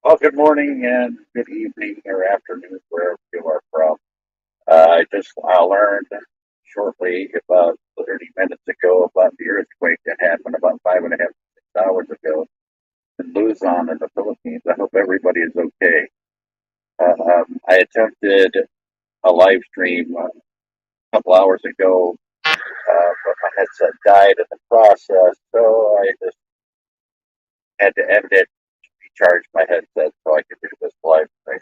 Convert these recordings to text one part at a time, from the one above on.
Well, good morning and good evening or afternoon, wherever you are from. I learned shortly, about 30 minutes ago, about the earthquake that happened about 5.5, 6 hours ago in Luzon in the Philippines. I hope everybody is okay. I attempted a live stream a couple hours ago, but my headset died in the process, so I just had to end it, recharge my headset so I could do this live stream.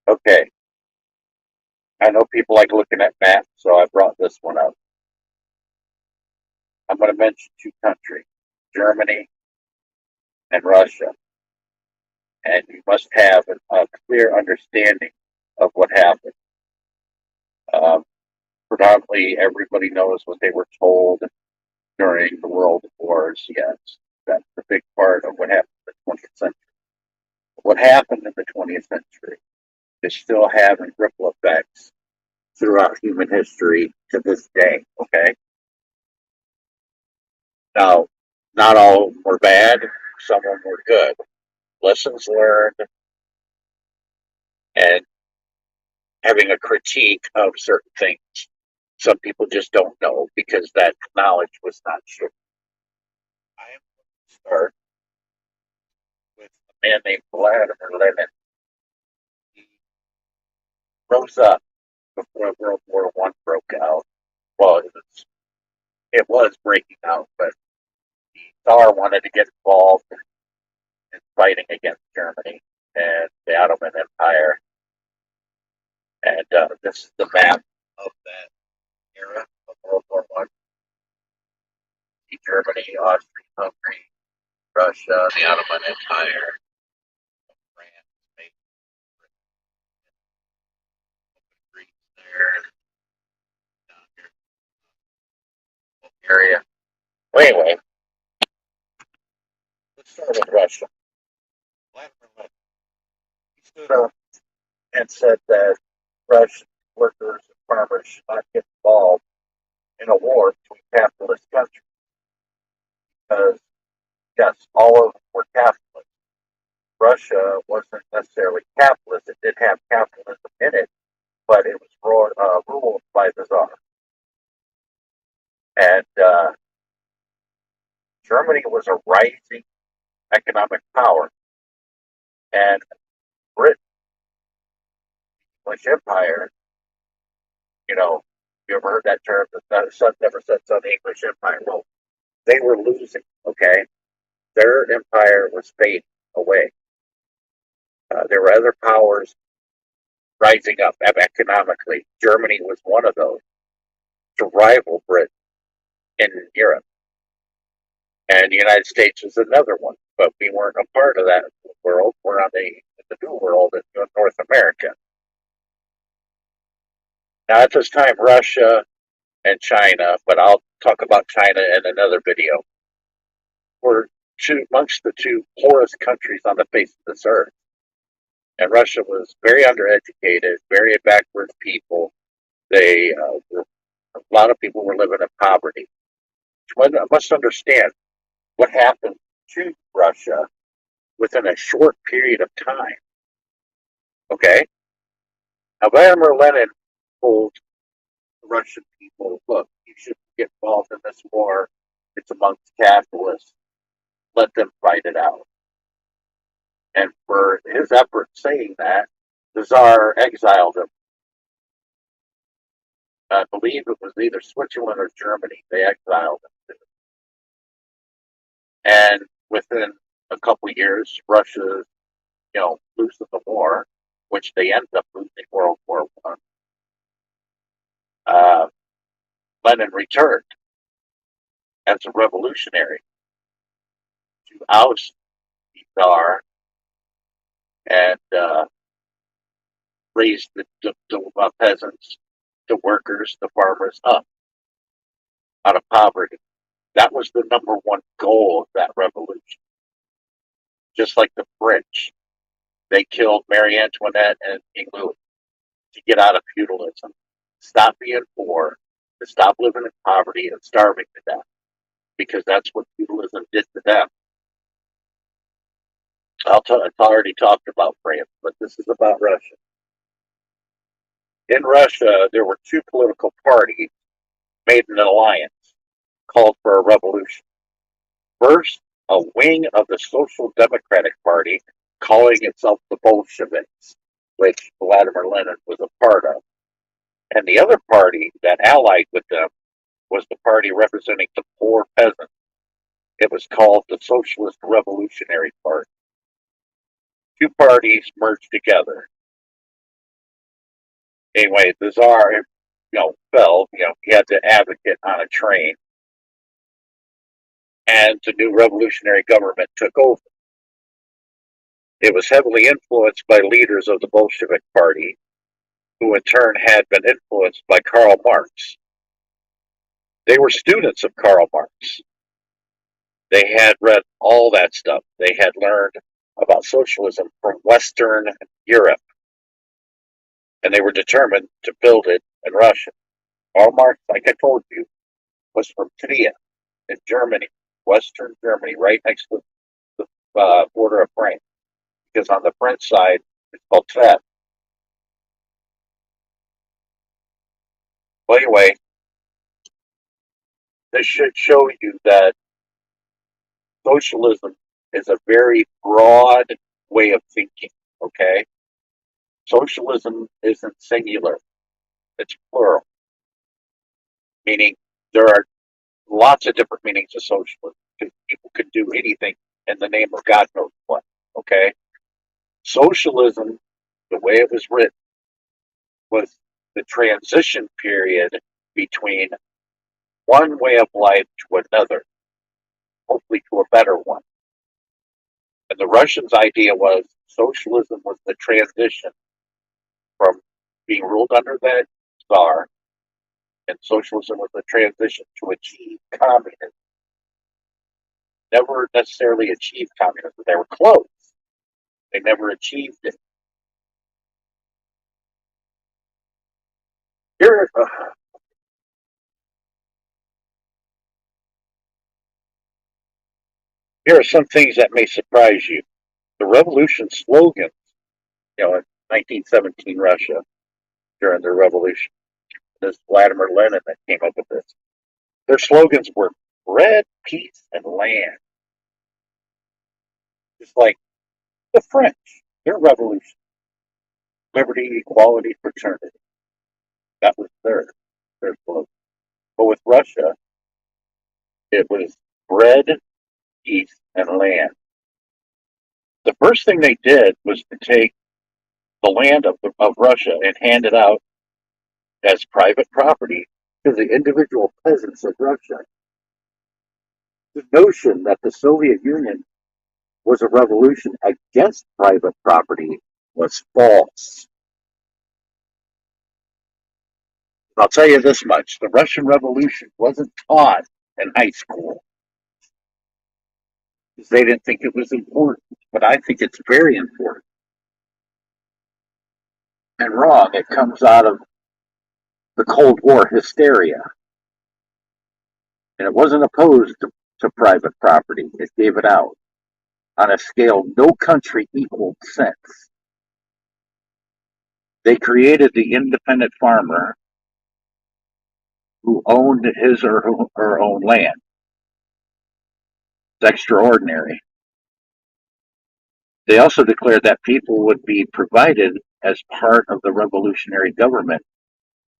Okay, I know people like looking at maps, so I brought this one up. I'm going to mention two countries, Germany and Russia, and you must have a clear understanding of what happened. Um, Predominantly, everybody knows what they were told during the World Wars. Yes, that's a big part of what happened in the 20th century. What happened in the 20th century is still having ripple effects throughout human history to this day. Okay, now not all of them were bad; some of them were good. Lessons learned and having a critique of certain things. Some people just don't know because that knowledge was not shared. I am going to start with a man named Vladimir Lenin. He rose up before World War I broke out. Well, it was breaking out, but the Tsar wanted to get involved in fighting against Germany and the Ottoman Empire. And this is the map of that era of World War I. Germany, Austria, Hungary, Russia, the Ottoman Empire, France, Spain, Greece there, down here, Bulgaria. Well, anyway, let's start with Russia. Vladimir Lenin, he stood up and said that Russian workers and farmers should not get involved in a war between capitalist countries because, yes, all of them were capitalist. Russia wasn't necessarily capitalist. It did have capitalism in it, but it was ruled by the Tsar. And Germany was a rising economic power, and Britain, English Empire, you know, you ever heard that term? The sun never sets on the English Empire. Well, they were losing. Okay, their empire was fading away. There were other powers rising up economically. Germany was one of those to rival Britain in Europe, and the United States was another one. But we weren't a part of that world. We're on the new world in North America. Now, at this time, Russia and China, but I'll talk about China in another video, were amongst the two poorest countries on the face of this earth. And Russia was very undereducated, very backward people. A lot of people were living in poverty. One must understand what happened to Russia within a short period of time. Okay? Now, Vladimir Lenin told the Russian people, look, you shouldn't get involved in this war. It's amongst capitalists. Let them fight it out. And for his effort saying that, the Tsar exiled him. I believe it was either Switzerland or Germany. They exiled him. And within a couple of years, Russia, losing the war, which they ended up losing World War I. Lenin returned as a revolutionary to oust the Tsar and raise the peasants, the workers, the farmers up out of poverty. That was the number one goal of that revolution. Just like the French, they killed Marie Antoinette and King Louis to get out of feudalism, stop being poor, to stop living in poverty and starving to death, because that's what feudalism did to them. I've already talked about France, but this is about Russia. In Russia, there were two political parties made an alliance, called for a revolution. First, a wing of the Social Democratic Party, calling itself the Bolsheviks, which Vladimir Lenin was a part of. And the other party that allied with them was the party representing the poor peasants. It was called the Socialist Revolutionary Party. Two parties merged together. Anyway, the Tsar, fell. He had to advocate on a train, and the new revolutionary government took over. It was heavily influenced by leaders of the Bolshevik Party, who in turn had been influenced by Karl Marx. They were students of Karl Marx. They had read all that stuff. They had learned about socialism from Western Europe, and they were determined to build it in Russia. Karl Marx, like I told you, was from Trier in Germany, Western Germany, right next to the border of France, because on the French side, it's called Treves. Well, anyway, this should show you that socialism is a very broad way of thinking, okay? Socialism isn't singular, it's plural, meaning there are lots of different meanings of socialism. People could do anything in the name of God knows what, okay? Socialism, the way it was written, was the transition period between one way of life to another, hopefully to a better one. And the Russians' idea was socialism was the transition from being ruled under that Tsar, and socialism was the transition to achieve communism. Never necessarily achieved communism. They were close. They never achieved it. Here, here are some things that may surprise you. The revolution slogans, in 1917 Russia, during the revolution, this Vladimir Lenin that came up with this, their slogans were bread, peace, and land. Just like the French, their revolution, liberty, equality, fraternity. That was their slogan. But with Russia, it was bread, peace, and land. The first thing they did was to take the land of Russia and hand it out as private property to the individual peasants of Russia. The notion that the Soviet Union was a revolution against private property was false. I'll tell you this much, the Russian Revolution wasn't taught in high school because they didn't think it was important, but I think it's very important. And wrong, it comes out of the Cold War hysteria. And it wasn't opposed to private property, it gave it out on a scale no country equaled since. They created the independent farmer who owned his or her own land. It's extraordinary. They also declared that people would be provided as part of the revolutionary government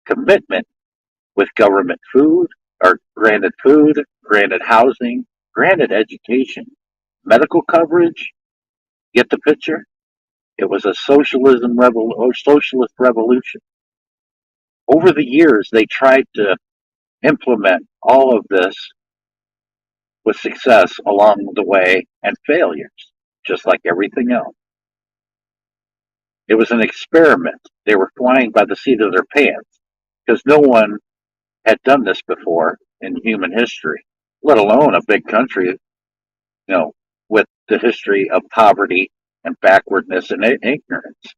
commitment with government food, or granted food, granted housing, granted education, medical coverage. Get the picture? It was a socialist revolution. Over the years, they tried to implement all of this with success along the way and failures, just like everything else. It was an experiment. They were flying by the seat of their pants because no one had done this before in human history, let alone a big country, with the history of poverty and backwardness and ignorance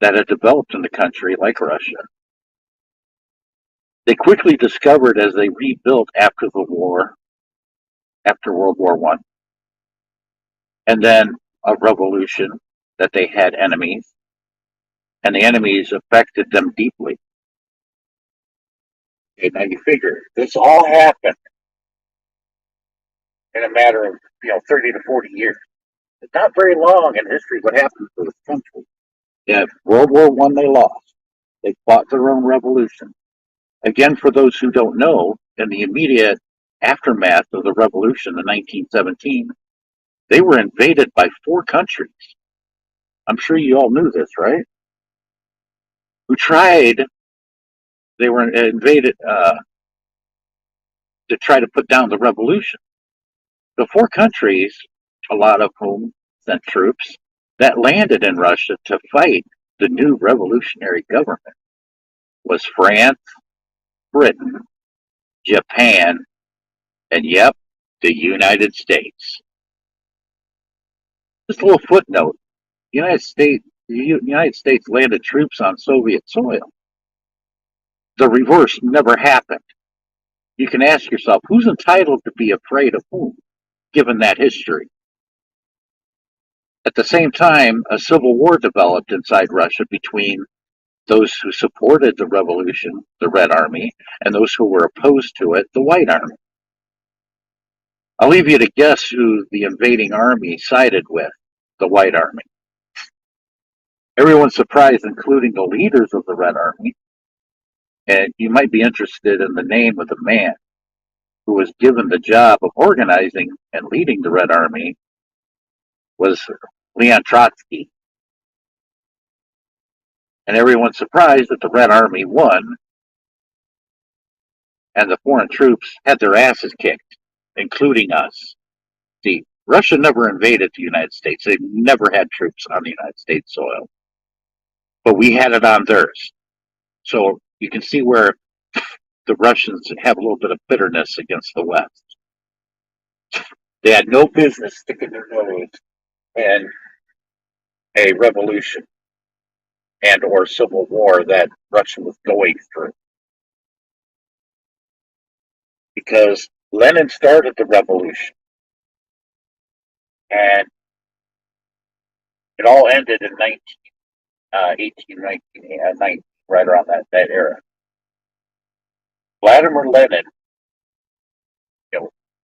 that had developed in the country like Russia. They quickly discovered as they rebuilt after the war, after World War I, and then a revolution that they had enemies, and the enemies affected them deeply. Okay, now you figure this all happened in a matter of 30 to 40 years. It's not very long in history what happened to this country. Yeah, World War One they lost. They fought their own revolution. Again, for those who don't know, in the immediate aftermath of the revolution in 1917, they were invaded by 4 countries. I'm sure you all knew this, right? Who tried, they were invaded to try to put down the revolution. The 4 countries, a lot of whom sent troops, that landed in Russia to fight the new revolutionary government was France, Britain, Japan, and yep, the United States. Just a little footnote. The United States landed troops on Soviet soil. The reverse never happened. You can ask yourself, who's entitled to be afraid of whom, given that history? At the same time, a civil war developed inside Russia between those who supported the revolution, the Red Army, and those who were opposed to it, the White Army. I'll leave you to guess who the invading army sided with, the White Army. Everyone's surprised, including the leaders of the Red Army, and you might be interested in the name of the man who was given the job of organizing and leading the Red Army was Leon Trotsky. And everyone's surprised that the Red Army won and the foreign troops had their asses kicked, including us. See, Russia never invaded the United States. They never had troops on the United States soil. But we had it on theirs. So you can see where the Russians have a little bit of bitterness against the West. They had no business sticking their nose in a revolution and or civil war that Russia was going through. Because Lenin started the revolution and it all ended in 1990, right around that era. Vladimir Lenin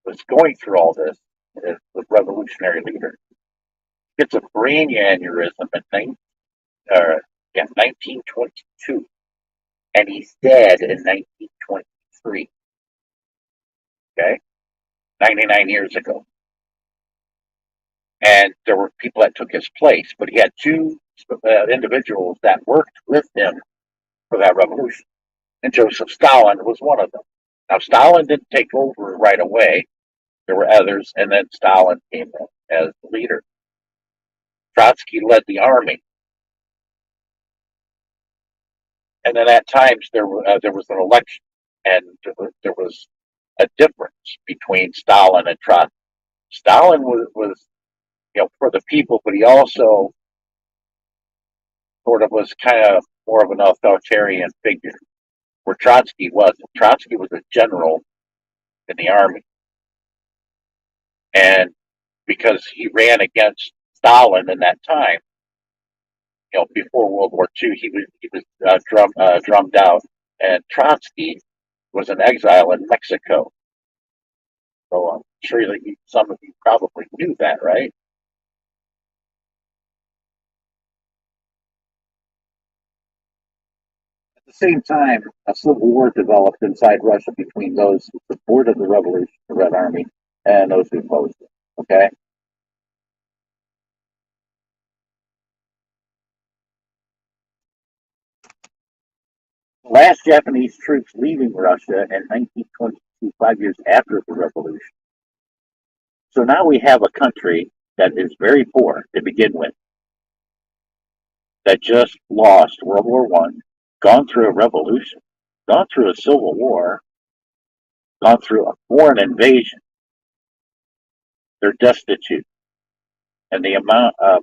was going through all this as the revolutionary leader. He gets a brain aneurysm in 1922, and he's dead in 1923. Okay, 99 years ago. And there were people that took his place, but he had 2 individuals that worked with him for that revolution. And Joseph Stalin was one of them. Now, Stalin didn't take over right away. There were others, and then Stalin came in as the leader. Trotsky led the army. And then at times there was an election, and there was a difference between Stalin and Trotsky. Stalin was for the people, but he also sort of was kind of more of an authoritarian figure, where Trotsky wasn't. Trotsky was a general in the army. And because he ran against Stalin in that time, before World War II, he was drummed out, and Trotsky was in exile in Mexico. So I'm sure that some of you probably knew that, right? At the same time, a civil war developed inside Russia between those who supported the revolution, the Red Army, and those who opposed it. Okay? The last Japanese troops leaving Russia in 1922, 5 years after the revolution. So now we have a country that is very poor to begin with, that just lost World War One, gone through a revolution, gone through a civil war, gone through a foreign invasion. They're destitute. And the amount of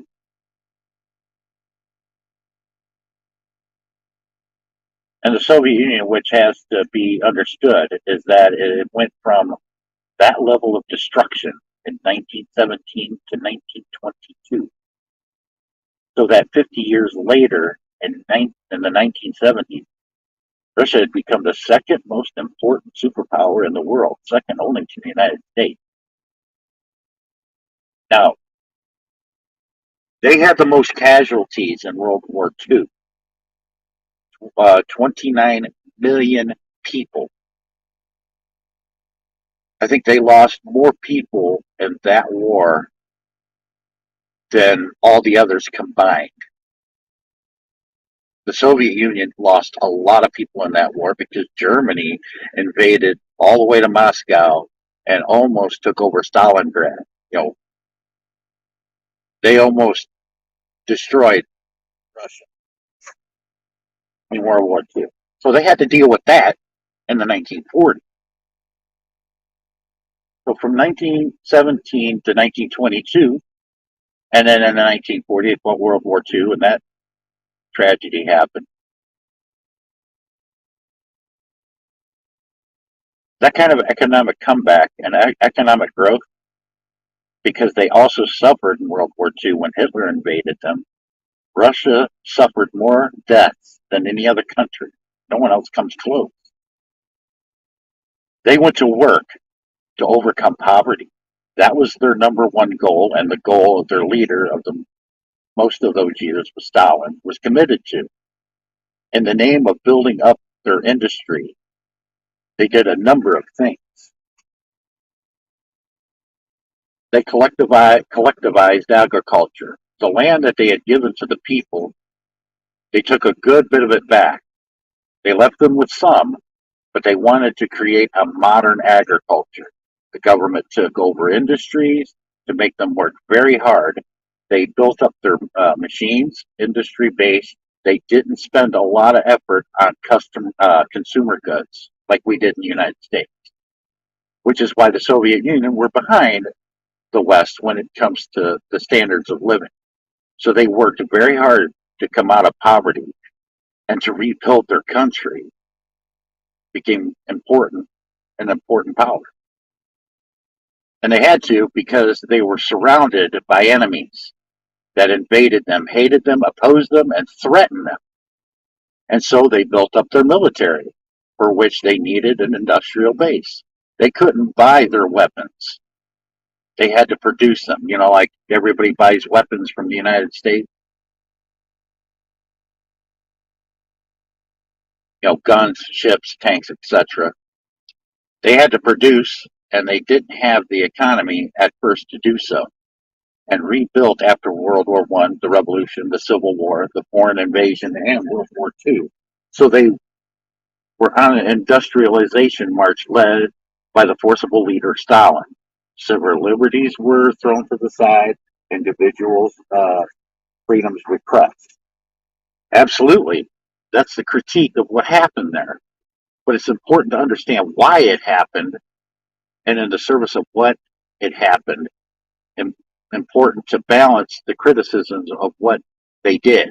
and the Soviet Union, which has to be understood, is that it went from that level of destruction in 1917 to 1922. So that 50 years later, in the 1970s, Russia had become the second most important superpower in the world, second only to the United States. Now, they had the most casualties in World War II, 29 million people. I think they lost more people in that war than all the others combined. The Soviet Union lost a lot of people in that war because Germany invaded all the way to Moscow and almost took over Stalingrad. You know, they almost destroyed Russia in World War II. So they had to deal with that in the 1940s. So from 1917 to 1922, and then in the 1940s, World War II, and that tragedy happened. That kind of economic comeback and economic growth, because they also suffered in World War II when Hitler invaded them. Russia suffered more deaths than any other country. No one else comes close. They went to work to overcome poverty. That was their number one goal, and the goal of their leader of the most of those years was Stalin, was committed to. In the name of building up their industry, they did a number of things. They collectivized agriculture. The land that they had given to the people, they took a good bit of it back. They left them with some, but they wanted to create a modern agriculture. The government took over industries to make them work very hard. They built up their machines, industry-based. They didn't spend a lot of effort on consumer goods like we did in the United States, which is why the Soviet Union were behind the West when it comes to the standards of living. So they worked very hard to come out of poverty and to rebuild their country became an important power. And they had to because they were surrounded by enemies that invaded them, hated them, opposed them, and threatened them. And so they built up their military, for which they needed an industrial base. They couldn't buy their weapons. They had to produce them, like everybody buys weapons from the United States. Guns, ships, tanks, etc. They had to produce, and they didn't have the economy at first to do so. And rebuilt after World War I, the Revolution, the Civil War, the foreign invasion, and World War II. So they were on an industrialization march led by the forcible leader Stalin. Civil liberties were thrown to the side, individuals' freedoms repressed. Absolutely. That's the critique of what happened there. But it's important to understand why it happened and in the service of what it happened. Important to balance the criticisms of what they did,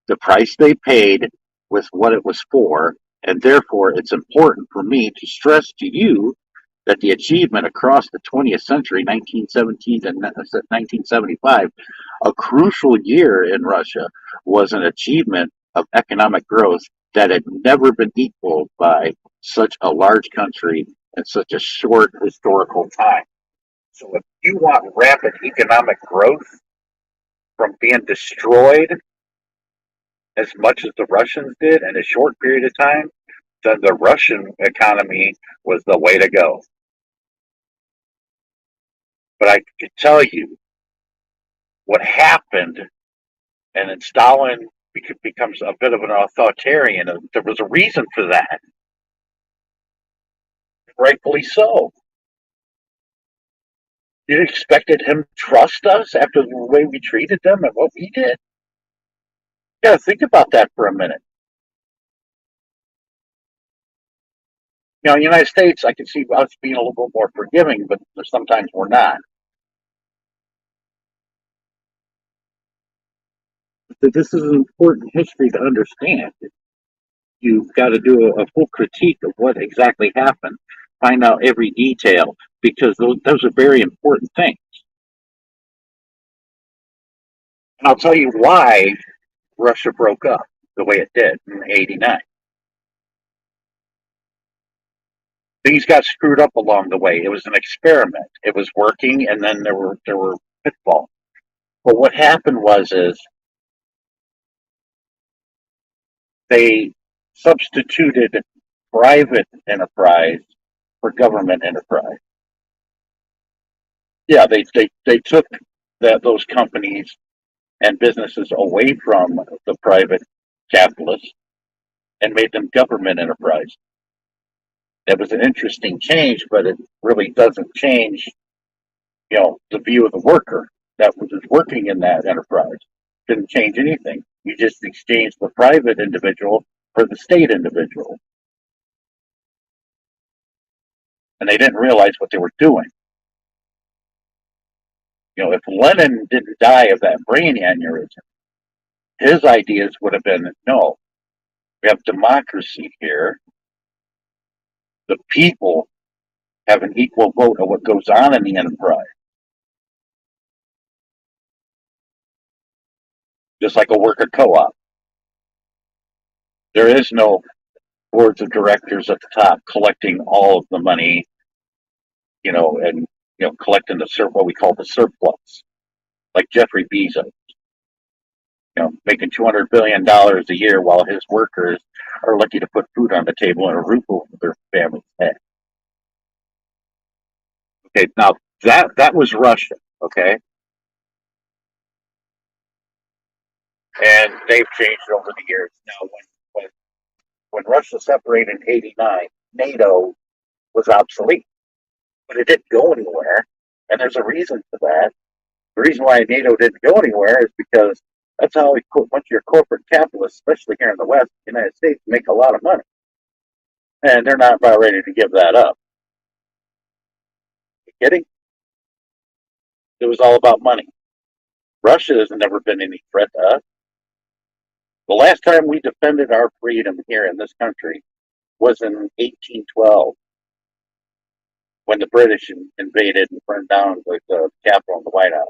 the price they paid with what it was for, and therefore it's important for me to stress to you that the achievement across the 20th century, 1917 to 1975, a crucial year in Russia, was an achievement of economic growth that had never been equaled by such a large country in such a short historical time. So if you want rapid economic growth from being destroyed as much as the Russians did in a short period of time, then the Russian economy was the way to go. But I can tell you what happened, and then Stalin becomes a bit of an authoritarian. There was a reason for that. Rightfully so. You expected him to trust us after the way we treated them and what we did? You gotta think about that for a minute. In the United States, I can see us being a little bit more forgiving, but sometimes we're not. This is an important history to understand. You've got to do a full critique of what exactly happened, find out every detail, because those are very important things. And I'll tell you why Russia broke up the way it did in '89. Things got screwed up along the way. It was an experiment. It was working, and then there were pitfalls. But what happened is they substituted private enterprise for government enterprise. Yeah, they took those companies and businesses away from the private capitalists and made them government enterprise. It was an interesting change, but it really doesn't change, the view of the worker that was working in that enterprise. Didn't change anything. You just exchanged the private individual for the state individual. And they didn't realize what they were doing. If Lenin didn't die of that brain aneurysm, his ideas would have been, no, we have democracy here. The people have an equal vote of what goes on in the enterprise. Just like a worker co-op. There is no boards of directors at the top collecting all of the money, and collecting what we call the surplus, like Jeffrey Bezos, making $200 billion a year while his workers are lucky to put food on the table and a roof over their family's head. Okay, now that was Russia, okay, and they've changed over the years. Now, when Russia separated in '89, NATO was obsolete, but it didn't go anywhere, and there's a reason for that. The reason why NATO didn't go anywhere is because that's how a bunch of your corporate capitalists, especially here in the West, the United States, make a lot of money, and they're not about ready to give that up. You kidding? It was all about money. Russia has never been any threat to us. The last time we defended our freedom here in this country was in 1812, when the British invaded and burned down the Capitol and the White House.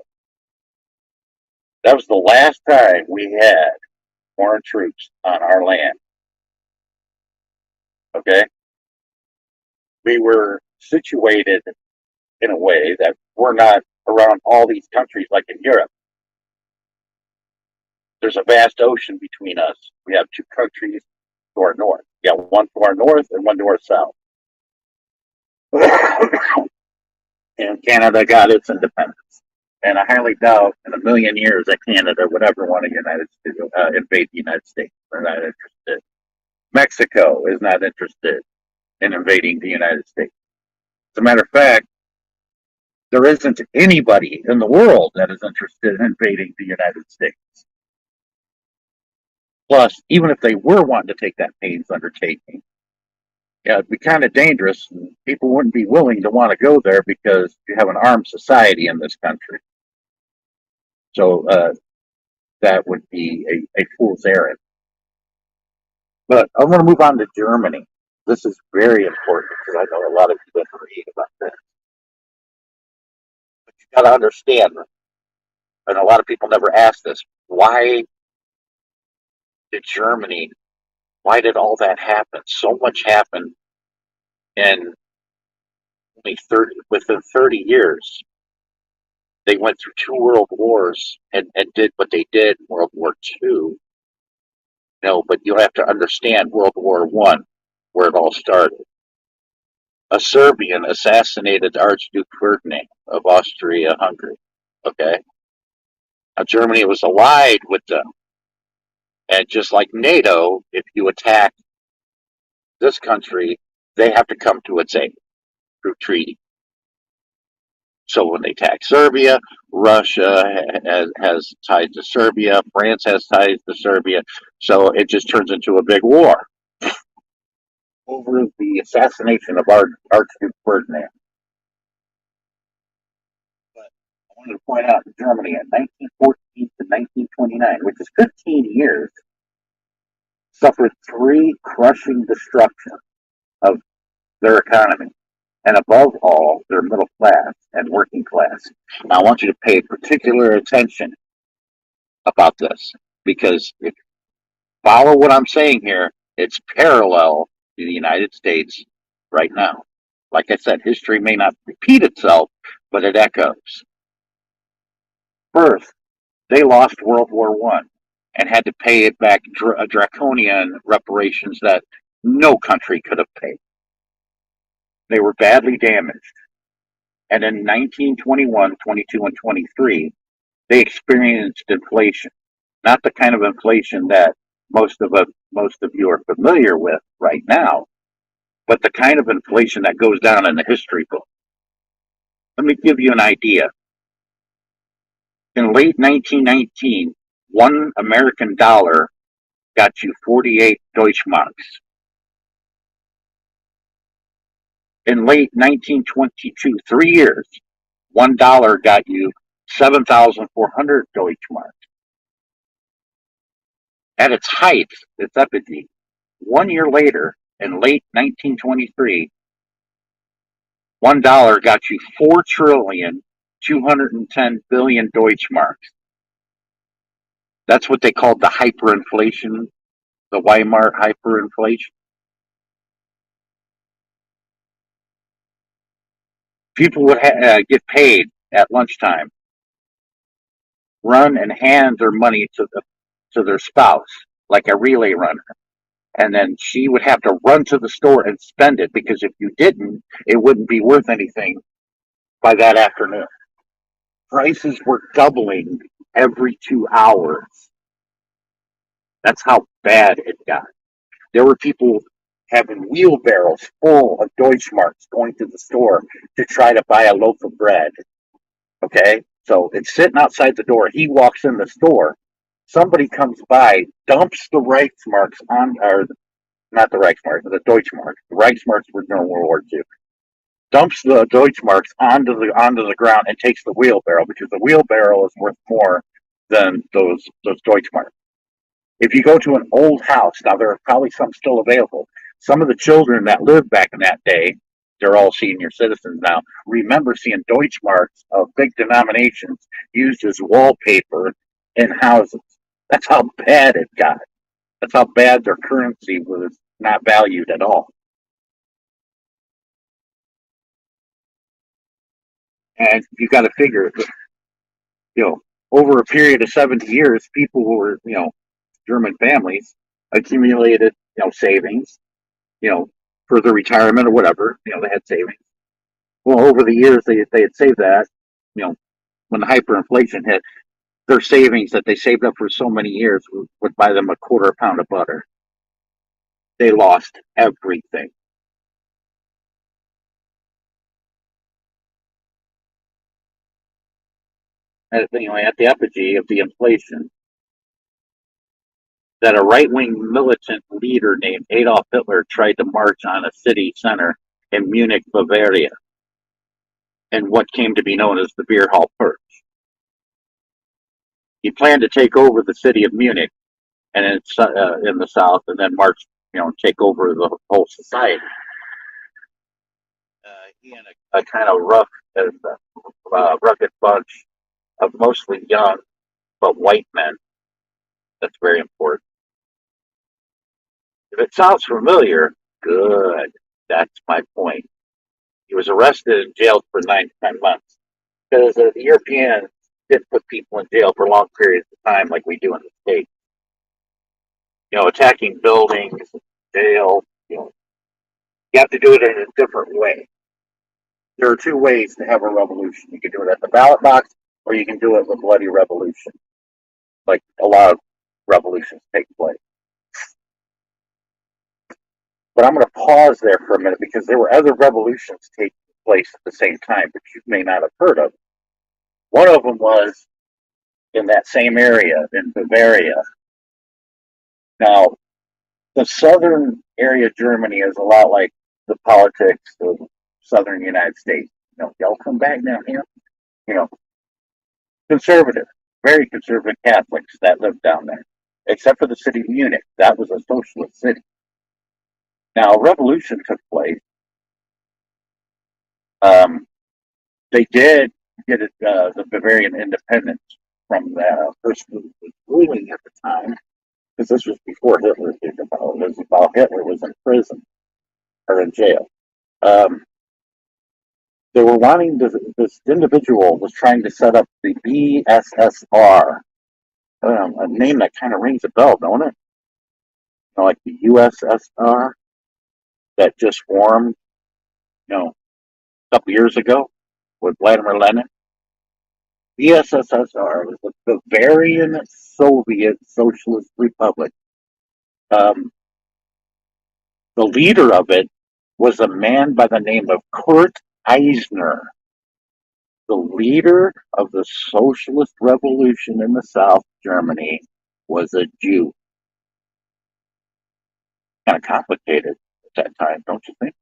That was the last time we had foreign troops on our land. Okay? We were situated in a way that we're not around all these countries like in Europe. There's a vast ocean between us. We have two countries to our north. We got one to our north and one to our south. And Canada got its independence. And I highly doubt in a million years that Canada would ever want to invade the United States. They're not interested. Mexico is not interested in invading the United States. As a matter of fact, there isn't anybody in the world that is interested in invading the United States. Plus, even if they were wanting to take that pains undertaking, it'd be kind of dangerous. And people wouldn't be willing to want to go there because you have an armed society in this country. So that would be a fool's errand. But I want to move on to Germany. This is very important because I know a lot of people read about this. But you got to understand, and a lot of people never ask this, why did all that happen? So much happened in within 30 years. They went through two world wars and did what they did in World War II. No, but you have to understand World War I, where it all started. A Serbian assassinated Archduke Ferdinand of Austria-Hungary. Okay? Now, Germany was allied with them. And just like NATO, if you attack this country, they have to come to its aid through treaty. So when they attack Serbia, Russia has ties to Serbia, France has ties to Serbia, so it just turns into a big war over the assassination of Archduke Ferdinand. But I wanted to point out that Germany in 1914 to 1929, which is 15 years, suffered three crushing destructions of their economy. And above all, their middle class and working class. Now, I want you to pay particular attention about this, because if you follow what I'm saying here, it's parallel to the United States right now. Like I said, history may not repeat itself, but it echoes. First, they lost World War One and had to pay it back draconian reparations that no country could have paid. They were badly damaged. And in 1921, 22, and 23, they experienced inflation. Not the kind of inflation that most of you are familiar with right now, but the kind of inflation that goes down in the history book. Let me give you an idea. In late 1919, one American dollar got you 48 Deutschmarks. In late 1922, 3 years, $1 got you 7,400 Deutschmarks. At its height, its epitome, 1 year later, in late 1923, $1 got you 4,210,000,000,000 Deutschmarks. That's what they called the hyperinflation, the Weimar hyperinflation. People would get paid at lunchtime, run and hand their money to their spouse, like a relay runner. And then she would have to run to the store and spend it, because if you didn't, it wouldn't be worth anything by that afternoon. Prices were doubling every 2 hours. That's how bad it got. There were people having wheelbarrows full of Deutschmarks going to the store to try to buy a loaf of bread. Okay? So it's sitting outside the door. He walks in the store. Somebody comes by, dumps the Reichsmarks on, or not the Reichsmarks, the Deutschmarks. The Reichsmarks were during World War II. Dumps the Deutschmarks onto the ground and takes the wheelbarrow, because the wheelbarrow is worth more than those Deutschmarks. If you go to an old house, now there are probably some still available. Some of the children that lived back in that day, they're all senior citizens now, remember seeing Deutschmarks of big denominations used as wallpaper in houses. That's how bad it got. That's how bad their currency was not valued at all. And you got to figure, over a period of 70 years, people who were, German families accumulated, savings, for their retirement or whatever, they had savings. Well, over the years, they had saved that, when the hyperinflation hit, their savings that they saved up for so many years would buy them a quarter pound of butter. They lost everything. At the apogee of the inflation, that a right-wing militant leader named Adolf Hitler tried to march on a city center in Munich, Bavaria, in what came to be known as the Beer Hall Purge. He planned to take over the city of Munich and in the south, and then march, take over the whole society. He and a kind of rugged bunch of mostly young but white men. That's very important. If it sounds familiar, good. That's my point. He was arrested and jailed for 9 to 10 months, because the Europeans didn't put people in jail for long periods of time like we do in the States. Attacking buildings, jail, you have to do it in a different way. There are two ways to have a revolution. You can do it at the ballot box, or you can do it with bloody revolution, like a lot of revolutions take place. But I'm going to pause there for a minute, because there were other revolutions taking place at the same time, but you may not have heard of. One of them was in that same area in Bavaria. Now, the southern area of Germany is a lot like the politics of southern United States. Y'all come back down here. Conservative, very conservative Catholics that lived down there, except for the city of Munich. That was a socialist city. Now, a revolution took place. They did get the Bavarian independence, from the person who was ruling at the time, because this was before Hitler did about it. It was while Hitler was in prison or in jail. They were wanting this individual was trying to set up the BSSR, a name that kind of rings a bell, don't it? You know, like the USSR that just formed, a couple years ago with Vladimir Lenin. The USSR was the Bavarian Soviet Socialist Republic. Um, the leader of it was a man by the name of Kurt Eisner. The leader of the socialist revolution in the South Germany was a Jew. Kind of complicated at that time, don't you think?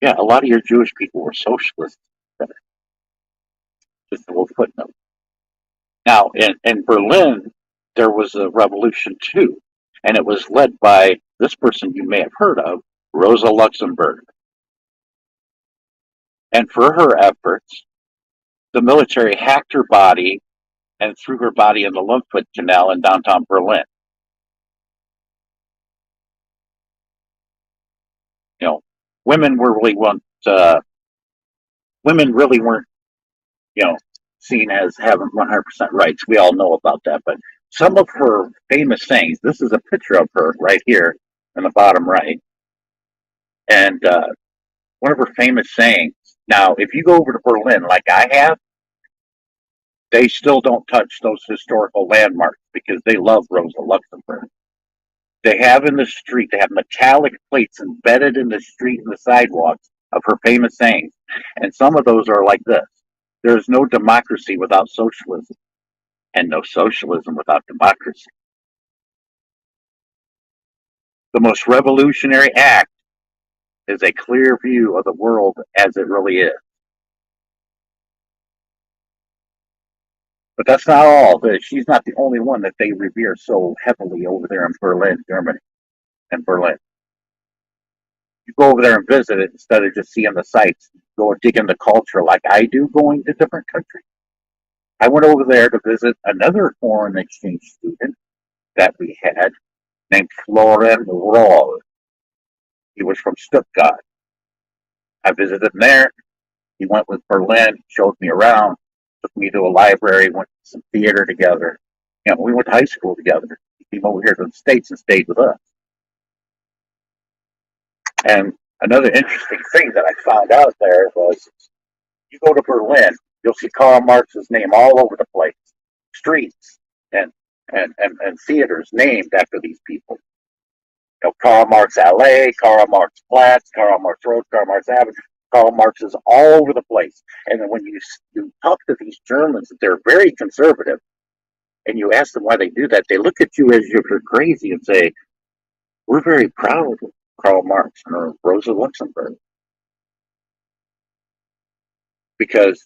Yeah, a lot of your Jewish people were socialists. Just a little footnote. Now, in Berlin, there was a revolution too, and it was led by this person you may have heard of, Rosa Luxemburg. And for her efforts, the military hacked her body and threw her body in the Lymphoid Canal in downtown Berlin. You know, women really weren't, seen as having 100% rights. We all know about that. But some of her famous sayings. This is a picture of her right here in the bottom right, and one of her famous sayings. Now, if you go over to Berlin, like I have, they still don't touch those historical landmarks because they love Rosa Luxemburg. They have metallic plates embedded in the street and the sidewalks of her famous sayings. And some of those are like this: there's no democracy without socialism, and no socialism without democracy. The most revolutionary act is a clear view of the world as it really is. But that's not all. She's not the only one that they revere so heavily over there in Berlin, Germany, and Berlin. You go over there and visit it instead of just seeing the sights. Go dig into culture like I do going to different countries. I went over there to visit another foreign exchange student that we had named Florian Roll. He was from Stuttgart. I visited him there. He went with Berlin, showed me around, took me to a library, went to some theater together. We went to high school together. He came over here to the States and stayed with us. And another interesting thing that I found out there was you go to Berlin, you'll see Karl Marx's name all over the place. Streets and theaters named after these people. Karl Marx Alley, Karl Marx Platz, Karl Marx Road, Karl Marx Avenue. Karl Marx is all over the place. And then when you talk to these Germans, they're very conservative, and you ask them why they do that, they look at you as if you're crazy and say, we're very proud of Karl Marx or Rosa Luxemburg. Because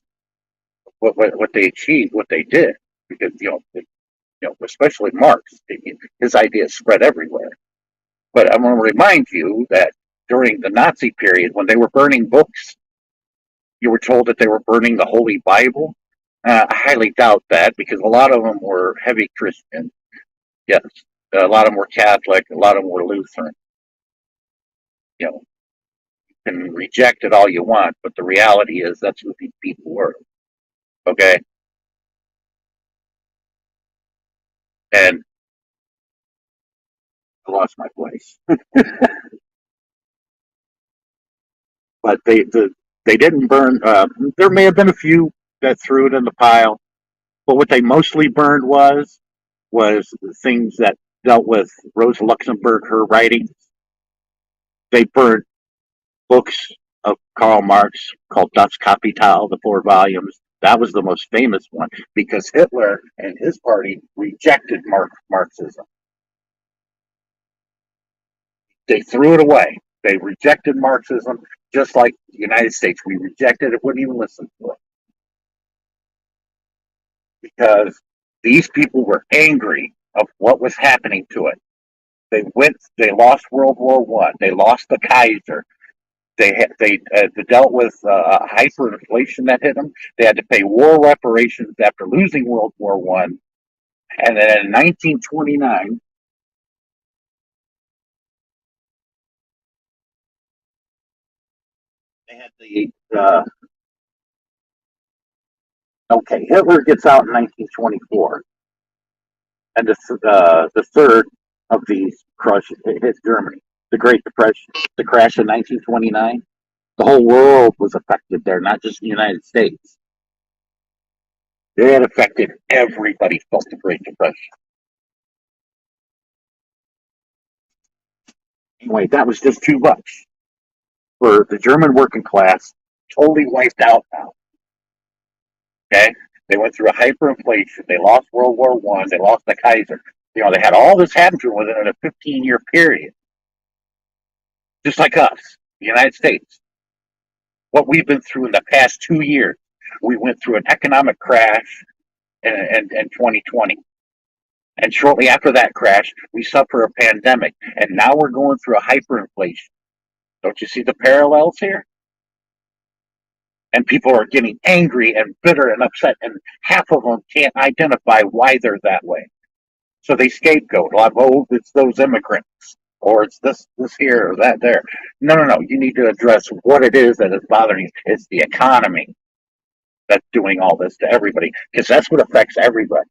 what they achieved, what they did, because, especially Marx, his ideas spread everywhere. But I'm going to remind you that during the Nazi period, when they were burning books, you were told that they were burning the Holy Bible. I highly doubt that because a lot of them were heavy Christian. Yes, a lot of them were Catholic, a lot of them were Lutheran. You can reject it all you want, but the reality is that's what these people were. Okay? And I lost my place. But they didn't burn. There may have been a few that threw it in the pile, but what they mostly burned was things that dealt with Rosa Luxemburg, her writings. They burned books of Karl Marx called Das Kapital, the 4 volumes. That was the most famous one because Hitler and his party rejected Marxism. They threw it away. They rejected Marxism, just like the United States. We rejected it, wouldn't even listen to it. Because these people were angry of what was happening to it. They lost World War I. They lost the Kaiser. They dealt with hyperinflation that hit them. They had to pay war reparations after losing World War One, and then in 1929, they had okay. Hitler gets out in 1924, and the third of these crushes hits Germany. The Great Depression, the crash in 1929. The whole world was affected there, not just the United States. It affected everybody. Felt the Great Depression. Anyway, that was just too much for the German working class. Totally wiped out now. Okay, they went through a hyperinflation. They lost World War One. They lost the Kaiser. You know, they had all this happen to them within a 15-year period, just like us, the United States. What we've been through in the past 2 years, we went through an economic crash in 2020. And shortly after that crash, we suffer a pandemic. And now we're going through a hyperinflation. Don't you see the parallels here? And people are getting angry and bitter and upset, and half of them can't identify why they're that way. So they scapegoat, like, oh, it's those immigrants, or it's this here or that there. No. You need to address what it is that is bothering you. It's the economy that's doing all this to everybody, because that's what affects everybody.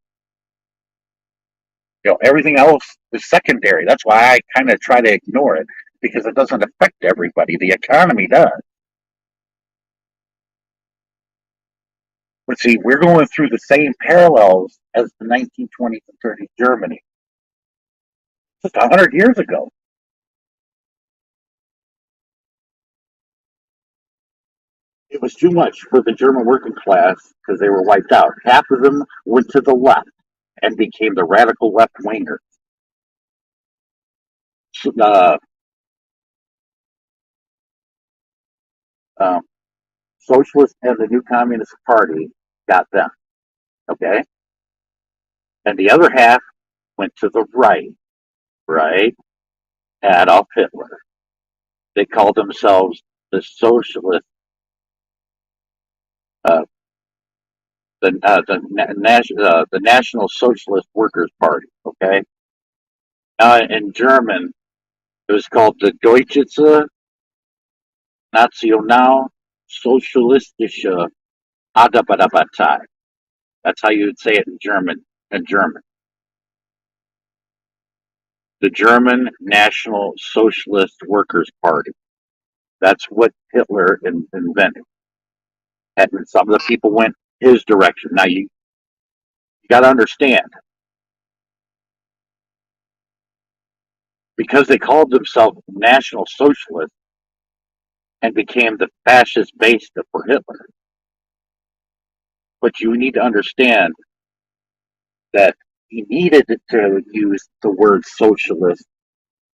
You know, everything else is secondary. That's why I kind of try to ignore it, because it doesn't affect everybody. The economy does. But see, we're going through the same parallels as the 1920s and 30s Germany, just 100 years ago. It was too much for the German working class because they were wiped out. Half of them went to the left and became the radical left wingers. Uh, um, Socialists and the new Communist Party got them. Okay, and the other half went to the right. Right, Adolf Hitler. They called themselves the Socialist, uh, the National Socialist Workers Party. Okay, in German, it was called the Deutsche Nationalsozialistische Arbeiterpartei. That's how you would say it in German. In German, the German National Socialist Workers Party. That's what Hitler invented. And some of the people went his direction. Now you got to understand, because they called themselves National Socialists and became the fascist base for Hitler. But you need to understand that he needed to use the word socialist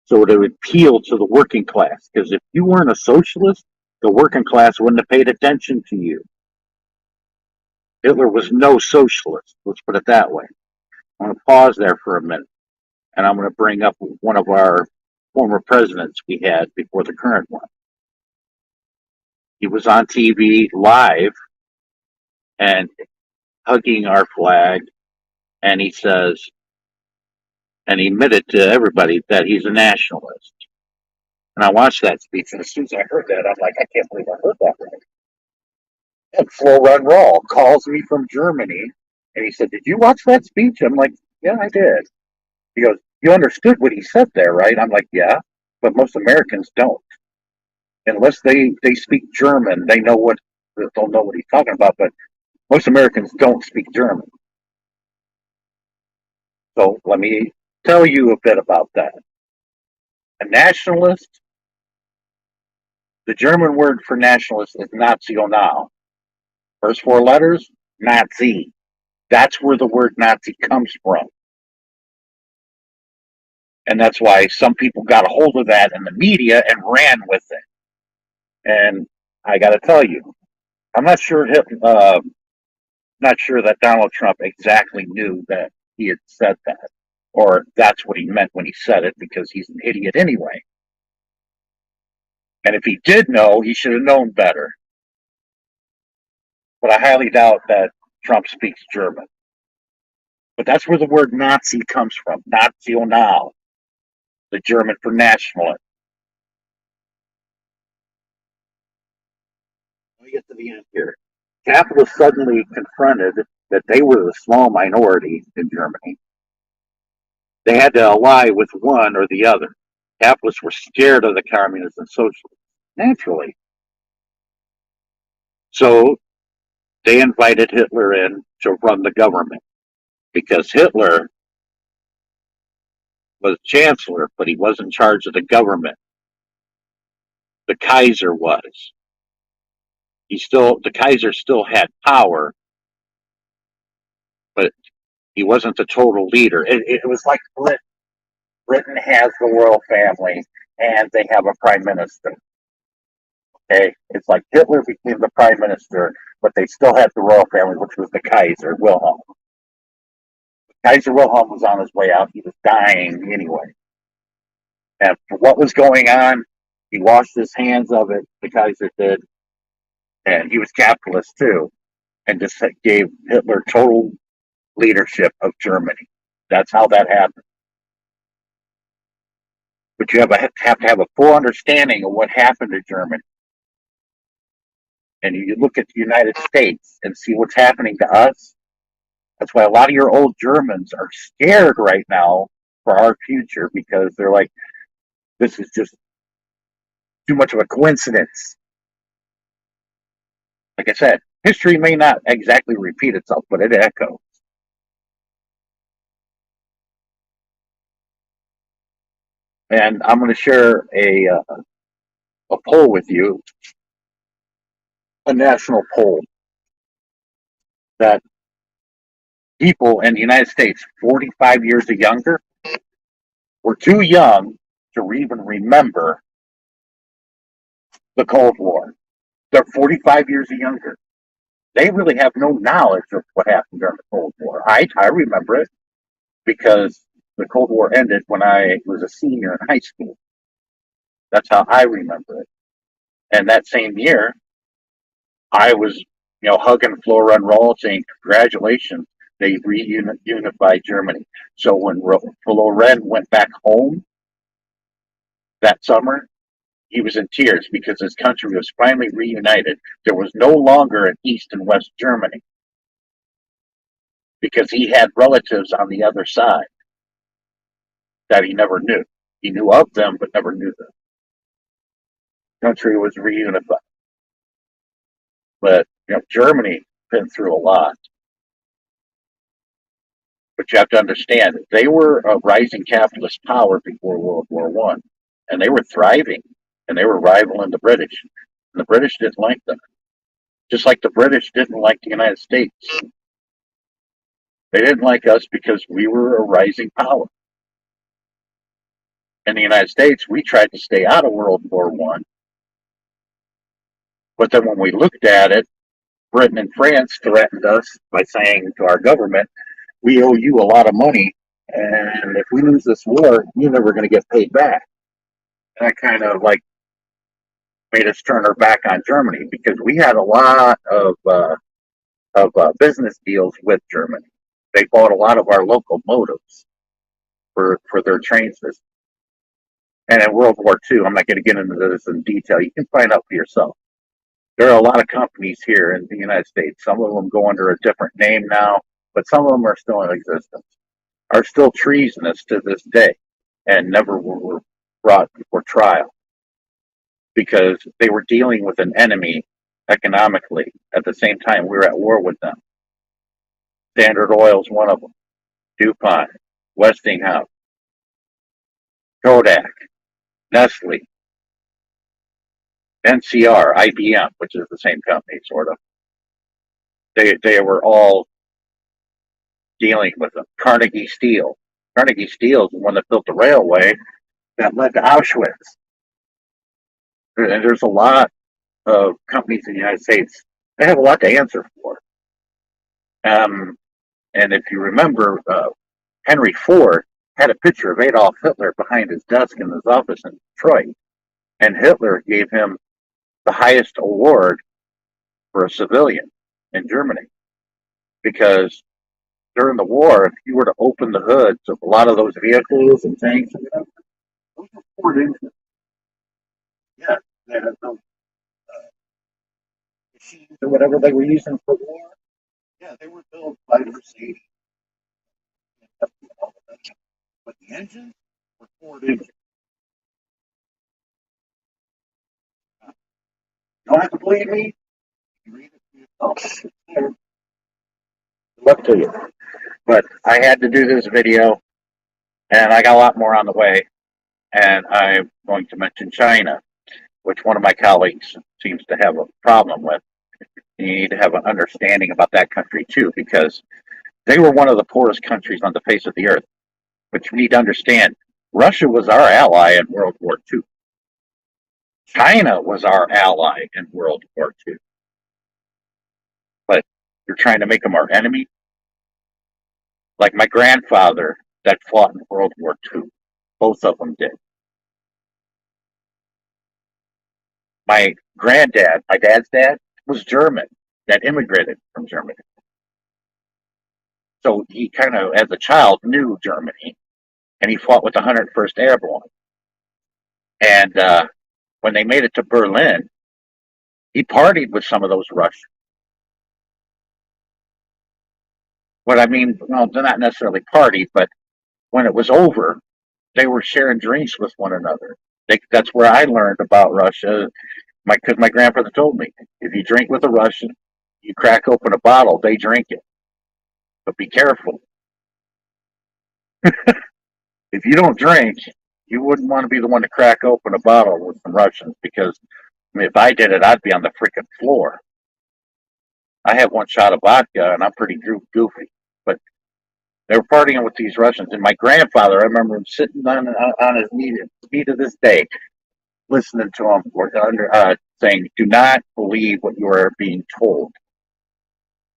so it would appeal to the working class. Because if you weren't a socialist, the working class wouldn't have paid attention to you. Hitler was no socialist. Let's put it that way. I'm going to pause there for a minute, and I'm going to bring up one of our former presidents we had before the current one. He was on TV live and hugging our flag, and he says, and he admitted to everybody that he's a nationalist. And I watched that speech, and as soon as I heard that, I'm like, I can't believe I heard that right. And Flo Run Raw calls me from Germany, and he said, "Did you watch that speech?" I'm like, "Yeah, I did." He goes, "You understood what he said there, right?" I'm like, "Yeah, but most Americans don't. Unless they speak German, they'll know what he's talking about. But most Americans don't speak German. So let me tell you a bit about that. A nationalist, the German word for nationalist is National. First four letters, Nazi. That's where the word Nazi comes from. And that's why some people got a hold of that in the media and ran with it. And I got to tell you, I'm not sure that Donald Trump exactly knew that he had said that, or that's what he meant when he said it, because he's an idiot anyway. And if he did know, he should have known better. But I highly doubt that Trump speaks German. But that's where the word Nazi comes from, national, the German for nationalist. Let me get to the end here. Capitalists suddenly confronted that they were the small minority in Germany. They had to ally with one or the other. Capitalists were scared of the communists and socialists, naturally. So they invited Hitler in to run the government because Hitler was chancellor, but he was in charge of the government. The Kaiser was. The Kaiser still had power, but he wasn't the total leader. It was like Britain. Britain has the royal family, and they have a prime minister. Okay, it's like Hitler became the prime minister, but they still had the royal family, which was the Kaiser Wilhelm. Kaiser Wilhelm was on his way out; he was dying anyway. And for what was going on, he washed his hands of it. The Kaiser did, and he was capitalist too, and just gave Hitler total leadership of Germany. That's how that happened. But you have to have a full understanding of what happened to Germany. And you look at the United States and see what's happening to us. That's why a lot of your old Germans are scared right now for our future, because they're like, this is just too much of a coincidence. Like I said, history may not exactly repeat itself, but it echoes. And I'm going to share a poll with you, a national poll that people in the United States 45 years or younger were too young to even remember the Cold War. They're 45 years or younger. They really have no knowledge of what happened during the Cold War. I remember it because the Cold War ended when I was a senior in high school. That's how I remember it. And that same year, I was, hugging Flora and Roll saying, congratulations, they reunified Germany. So when Loren went back home that summer, he was in tears because his country was finally reunited. There was no longer an East and West Germany because he had relatives on the other side that he never knew. He knew of them, but never knew them. The country was reunified. But Germany been through a lot. But you have to understand, they were a rising capitalist power before World War One, and they were thriving, and they were rivaling the British. And the British didn't like them, just like the British didn't like the United States. They didn't like us because we were a rising power. In the United States, we tried to stay out of World War One, but then when we looked at it, Britain and France threatened us by saying to our government, we owe you a lot of money, and if we lose this war, you're never going to get paid back. And that kind of made us turn our back on Germany because we had a lot of business deals with Germany. They bought a lot of our locomotives for their train system. And in World War II, I'm not going to get into this in detail. You can find out for yourself. There are a lot of companies here in the United States. Some of them go under a different name now, but some of them are still in existence, are still treasonous to this day, and never were brought before trial because they were dealing with an enemy economically. At the same time, we were at war with them. Standard Oil is one of them. DuPont, Westinghouse, Kodak, Nestle, NCR, IBM, which is the same company, sort of. They were all dealing with them. Carnegie Steel. Carnegie Steel is the one that built the railway that led to Auschwitz. And there's a lot of companies in the United States. They have a lot to answer for. And if you remember, Henry Ford had a picture of Adolf Hitler behind his desk in his office in Detroit. And Hitler gave him the highest award for a civilian in Germany because during the war, if you were to open the hoods of a lot of those vehicles and tanks and stuff, those were Ford engines. Yeah, they had those machines or whatever they were using for war. Yeah, they were built by Mercedes. But the engines were Ford engines. You don't have to believe me. You read it for yourself. Look to you. But I had to do this video, and I got a lot more on the way. And I'm going to mention China, which one of my colleagues seems to have a problem with. You need to have an understanding about that country too, because they were one of the poorest countries on the face of the earth. But you need to understand, Russia was our ally in World War II. China was our ally in World War II. But you're trying to make them our enemy? Like my grandfather that fought in World War II. Both of them did. My granddad, my dad's dad, was German, that immigrated from Germany. So he kind of, as a child, knew Germany, and he fought with the 101st Airborne. And when they made it to Berlin, he partied with some of those Russians. What I mean, well, they're not necessarily partied, but when it was over, they were sharing drinks with one another. That's where I learned about Russia. Because my grandfather told me, if you drink with a Russian, you crack open a bottle, they drink it. But be careful. If you don't drink, you wouldn't want to be the one to crack open a bottle with some Russians because I mean, if I did it, I'd be on the freaking floor. I have one shot of vodka and I'm pretty goofy. But they were partying with these Russians. And my grandfather, I remember him sitting on his knee to this day, listening to him saying, do not believe what you are being told.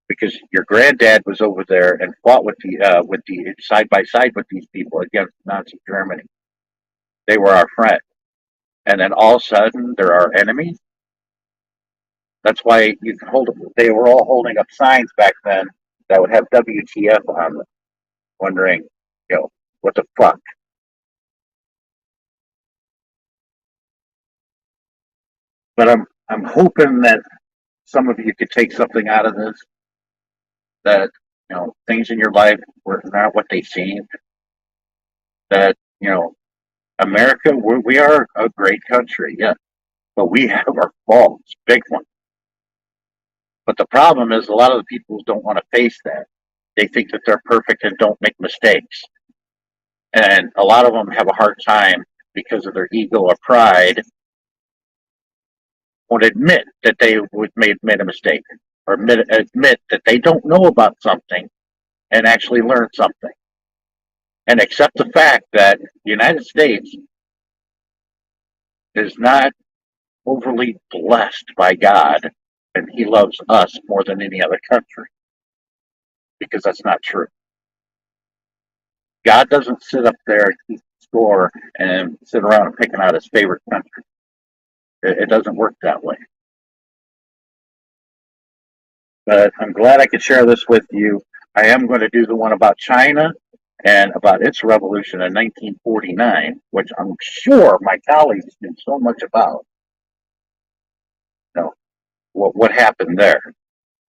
Because your granddad was over there and fought with the side by side with these people against Nazi Germany. They were our friend, and then all of a sudden they're our enemies. That's why you can hold them. They were all holding up signs back then that would have WTF on them, wondering, what the fuck. But I'm hoping that some of you could take something out of this. That things in your life were not what they seemed. That America, we are a great country, yeah, but we have our faults, big ones. But the problem is a lot of the people don't want to face that. They think that they're perfect and don't make mistakes. And a lot of them have a hard time because of their ego or pride won't admit that they made a mistake or admit that they don't know about something and actually learn something. And accept the fact that the United States is not overly blessed by God and he loves us more than any other country. Because that's not true. God doesn't sit up there and keep score and sit around and picking out his favorite country. It doesn't work that way. But I'm glad I could share this with you. I am going to do the one about China and about its revolution in 1949, which I'm sure my colleagues knew so much about. What happened there.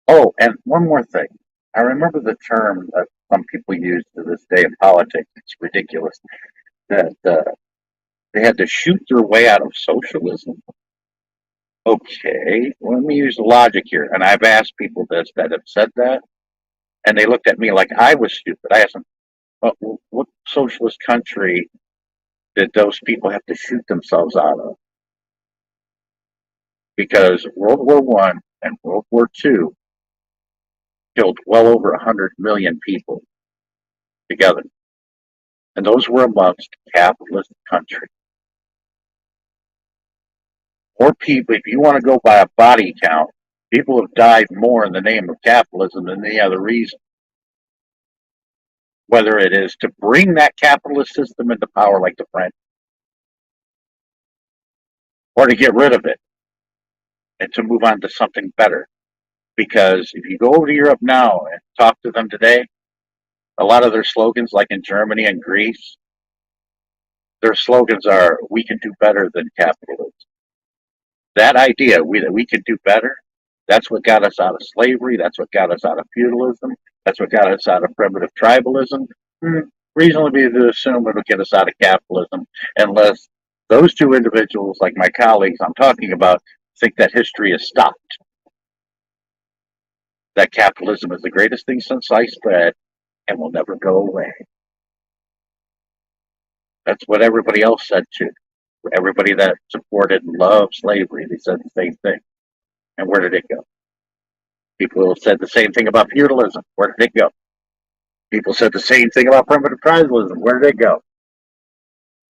Oh, and one more thing. I remember the term that some people use to this day in politics. It's ridiculous that they had to shoot their way out of socialism. Okay, let me use the logic here. And I've asked people this that have said that, and they looked at me like I was stupid. I asked them, what socialist country did those people have to shoot themselves out of? Because World War One and World War Two killed well over 100 million people together. And those were amongst capitalist countries. More people, if you want to go by a body count, people have died more in the name of capitalism than any other reason. Whether it is to bring that capitalist system into power like the French, or to get rid of it and to move on to something better. Because if you go over to Europe now and talk to them today, a lot of their slogans, like in Germany and Greece, their slogans are, we can do better than capitalism. That idea, that we can do better, that's what got us out of slavery. That's what got us out of feudalism. That's what got us out of primitive tribalism. Reasonably to assume it'll get us out of capitalism, unless those two individuals, like my colleagues I'm talking about, think that history has stopped. That capitalism is the greatest thing since sliced bread and will never go away. That's what everybody else said too. Everybody that supported and loved slavery, they said the same thing. And where did it go? People said the same thing about feudalism. Where did it go? People said the same thing about primitive tribalism. Where did it go?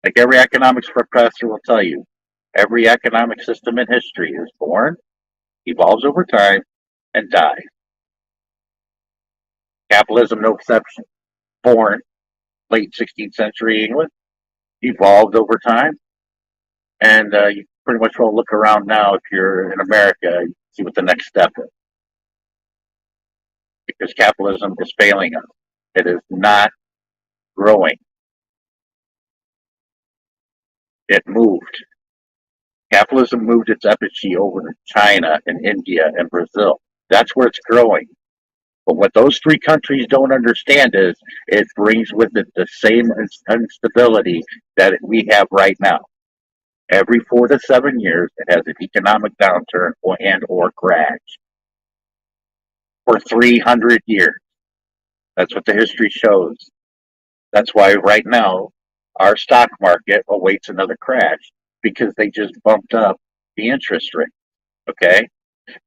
Like every economics professor will tell you, every economic system in history is born, evolves over time, and dies. Capitalism, no exception. Born late 16th century England, evolved over time, and you pretty much will look around now. If you're in America, you see what the next step is. Because capitalism is failing us. It is not growing. It moved. Capitalism moved its epicenter over to China and India and Brazil. That's where it's growing. But what those three countries don't understand is it brings with it the same instability that we have right now. Every 4 to 7 years, it has an economic downturn or crash. For 300 years. That's what the history shows. That's why right now our stock market awaits another crash, because they just bumped up the interest rate. Okay?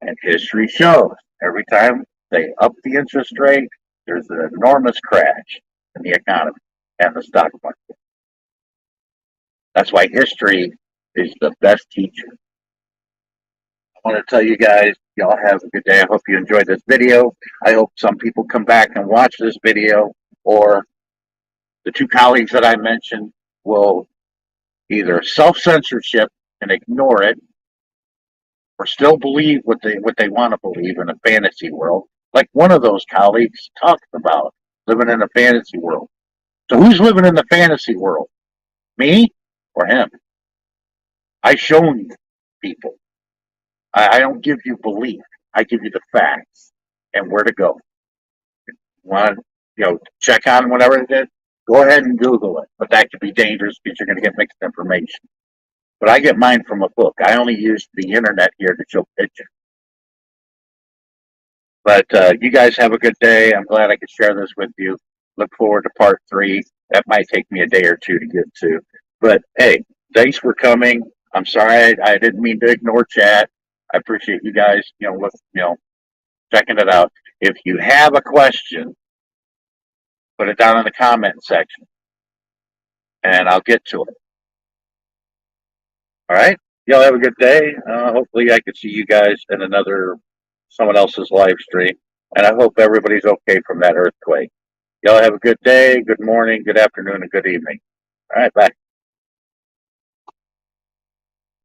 And history shows every time they up the interest rate, there's an enormous crash in the economy and the stock market. That's why history is the best teacher. I want to tell you guys, y'all have a good day. I hope you enjoyed this video. I hope some people come back and watch this video, or the two colleagues that I mentioned will either self-censorship and ignore it, or still believe what they want to believe in a fantasy world, like one of those colleagues talked about, living in a fantasy world. So who's living in the fantasy world? Me or him? I've shown people. I don't give you belief. I give you the facts and where to go. Want to, check on whatever it is? Go ahead and Google it. But that could be dangerous because you're going to get mixed information. But I get mine from a book. I only use the internet here to show pictures. But you guys have a good day. I'm glad I could share this with you. Look forward to part 3. That might take me a day or two to get to. But hey, thanks for coming. I'm sorry I didn't mean to ignore chat. I appreciate you guys, checking it out. If you have a question, put it down in the comment section, and I'll get to it. All right? Y'all have a good day. Hopefully I can see you guys in someone else's live stream, and I hope everybody's okay from that earthquake. Y'all have a good day, good morning, good afternoon, and good evening. All right, bye.